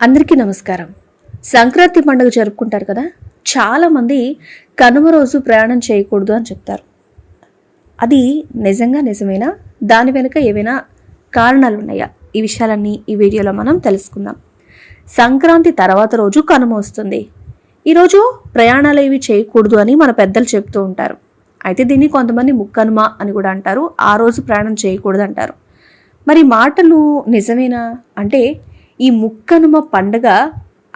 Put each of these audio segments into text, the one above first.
అందరికీ నమస్కారం. సంక్రాంతి పండుగ జరుపుకుంటారు కదా. చాలామంది కనుమ రోజు ప్రయాణం చేయకూడదు అని చెప్తారు. అది నిజంగా నిజమేనా? దాని వెనుక ఏవైనా కారణాలు ఉన్నాయా? ఈ విషయాలన్నీ ఈ వీడియోలో మనం తెలుసుకుందాం. సంక్రాంతి తర్వాత రోజు కనుమ వస్తుంది. ఈరోజు ప్రయాణాలు ఏవి చేయకూడదు అని మన పెద్దలు చెప్తూ ఉంటారు. అయితే దీన్ని కొంతమంది ముక్కనుమ అని కూడా అంటారు. ఆ రోజు ప్రయాణం చేయకూడదు అంటారు. మరి మాటలు నిజమేనా? అంటే ఈ ముక్కనుమ పండుగ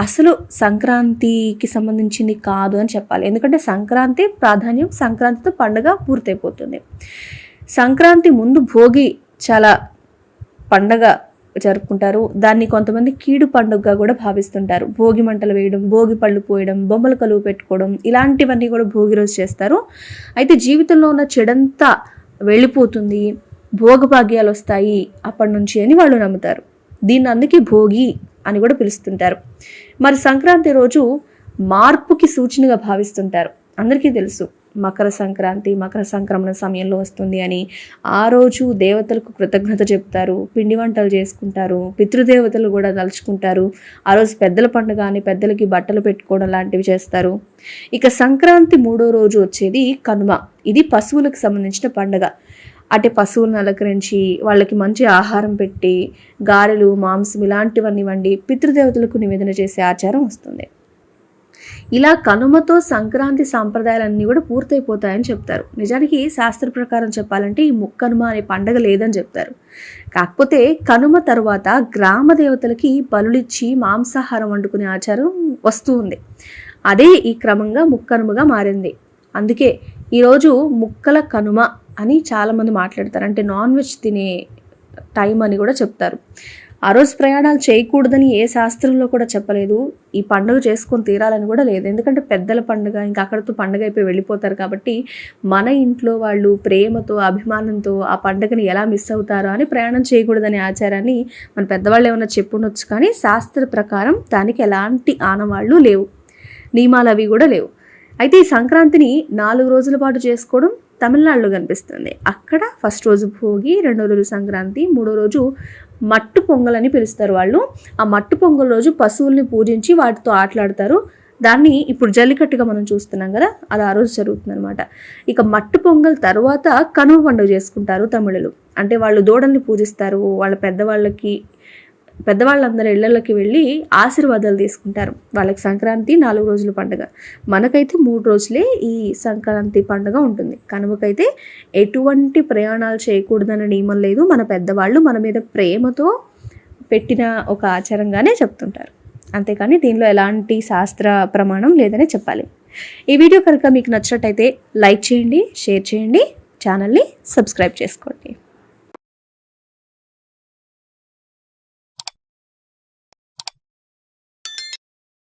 అసలు సంక్రాంతికి సంబంధించింది కాదు అని చెప్పాలి. ఎందుకంటే సంక్రాంతి ప్రాధాన్యం, సంక్రాంతితో పండుగ పూర్తయిపోతుంది. సంక్రాంతి ముందు భోగి చాలా పండగ జరుపుకుంటారు. దాన్ని కొంతమంది కీడు పండుగగా కూడా భావిస్తుంటారు. భోగి మంటలు వేయడం, భోగి పళ్ళు పోయడం, బొమ్మల కలువు పెట్టుకోవడం, ఇలాంటివన్నీ కూడా భోగి రోజు చేస్తారు. అయితే జీవితంలో ఉన్న చెడంతా వెళ్ళిపోతుంది, భోగభాగ్యాలు వస్తాయి అప్పటి నుంచి అని వాళ్ళు నమ్ముతారు. దీన్ని అందుకే భోగి అని కూడా పిలుస్తుంటారు. మరి సంక్రాంతి రోజు మార్పుకి సూచనగా భావిస్తుంటారు. అందరికీ తెలుసు మకర సంక్రమణ సమయంలో వస్తుంది అని. ఆ రోజు దేవతలకు కృతజ్ఞత చెప్తారు, పిండి వంటలు చేసుకుంటారు, పితృదేవతలు కూడా తలుచుకుంటారు. ఆ రోజు పెద్దల పండుగ అని పెద్దలకి బట్టలు పెట్టుకోవడం లాంటివి చేస్తారు. ఇక సంక్రాంతి మూడో రోజు వచ్చేది కనుమ. ఇది పశువులకు సంబంధించిన పండుగ. అంటే పశువులను అలంకరించి వాళ్ళకి మంచి ఆహారం పెట్టి గారెలు, మాంసం ఇలాంటివన్నీ వండి పితృదేవతలకు నివేదన చేసే ఆచారం వస్తుంది. ఇలా కనుమతో సంక్రాంతి సాంప్రదాయాలన్నీ కూడా పూర్తయిపోతాయని చెప్తారు. నిజానికి శాస్త్ర ప్రకారం చెప్పాలంటే ఈ ముక్కనుమ అనే పండగ లేదని చెప్తారు. కాకపోతే కనుమ తర్వాత గ్రామ దేవతలకి బలులిచ్చి మాంసాహారం వండుకునే ఆచారం వస్తూ ఉంది. అదే ఈ క్రమంగా ముక్కనుమగా మారింది. అందుకే ఈరోజు ముక్కల కనుమ అని చాలామంది మాట్లాడతారు. అంటే నాన్ వెజ్ తినే టైం అని కూడా చెప్తారు. ఆ రోజు ప్రయాణాలు చేయకూడదని ఏ శాస్త్రంలో కూడా చెప్పలేదు. ఈ పండుగ చేసుకొని తీరాలని కూడా లేదు. ఎందుకంటే పెద్దల పండుగ ఇంకా అక్కడితో పండుగ అయిపోయి వెళ్ళిపోతారు. కాబట్టి మన ఇంట్లో వాళ్ళు ప్రేమతో, అభిమానంతో ఆ పండుగని ఎలా మిస్ అవుతారో అని ప్రయాణం చేయకూడదనే ఆచారాన్ని మన పెద్దవాళ్ళు ఏమైనా చెప్పుండొచ్చు. కానీ శాస్త్ర ప్రకారం దానికి ఎలాంటి ఆనవాళ్ళు లేవు, నియమాలు అవి కూడా లేవు. అయితే ఈ సంక్రాంతిని 4 రోజుల పాటు చేసుకోవడం తమిళనాడులో కనిపిస్తుంది. అక్కడ ఫస్ట్ రోజు భోగి, రెండో రోజు సంక్రాంతి, మూడో రోజు మట్టు పొంగల్ అని పిలుస్తారు వాళ్ళు. ఆ మట్టు పొంగల్ రోజు పశువుల్ని పూజించి వాటితో ఆటలాడతారు. దాన్ని ఇప్పుడు జల్లికట్టుగా మనం చూస్తున్నాం కదా, అది ఆ రోజు జరుగుతుంది అనమాట. ఇక మట్టు పొంగల్ తర్వాత కనుమ పండుగ చేసుకుంటారు తమిళులు. అంటే వాళ్ళు దూడల్ని పూజిస్తారు. వాళ్ళ పెద్దవాళ్ళందరూ ఇళ్లలోకి వెళ్ళి ఆశీర్వాదాలు తీసుకుంటారు. వాళ్ళకి సంక్రాంతి 4 రోజుల పండుగ. మనకైతే 3 రోజులే ఈ సంక్రాంతి పండుగ ఉంటుంది. కనుమకైతే ఎటువంటి ప్రయాణాలు చేయకూడదన్న నియమం లేదు. మన పెద్దవాళ్ళు మన మీద ప్రేమతో పెట్టిన ఒక ఆచారంగానే చెప్తుంటారు. అంతేకాని దీనిలో ఎలాంటి శాస్త్ర ప్రమాణం లేదనే చెప్పాలి. ఈ వీడియో కనుక మీకు నచ్చినట్టయితే లైక్ చేయండి, షేర్ చేయండి, ఛానల్ని సబ్స్క్రైబ్ చేసుకోండి.